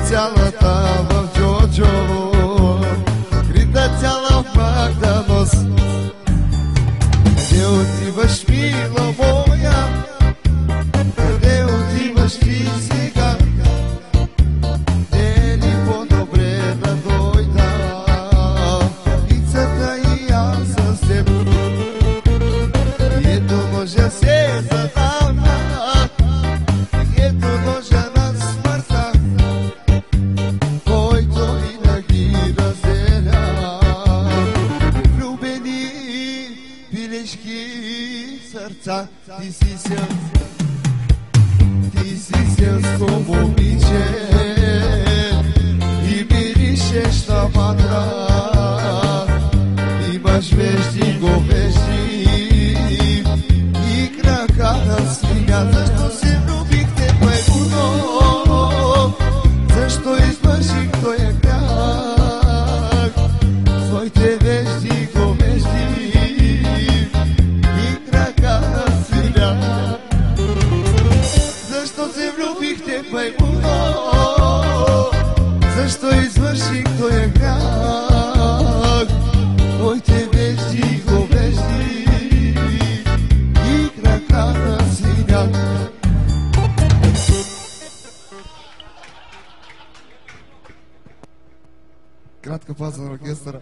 цялата в Джоджово, крита цяла в Магданос. Къде отиваш, мила моя? Къде отиваш ти сега? Не е ли по-добре да дойда пицата и аз с теб? Ето ножа се задавна, ето ножа на смъртта, който винаги разделя влюбени пилешки сърца. Ти си селско момиче и миришеш на мандра, имаш вежди, говежди и крака на свиня. Защо се влюбихте първо? Защо извърших тоя грях? Своите вежди, говежди и крака на свиня. Защо се влюбихте първо? Защо извърших тоя грях? Твоите вежди, говежди и крака на свиня. Кратка пауза на оркестъра.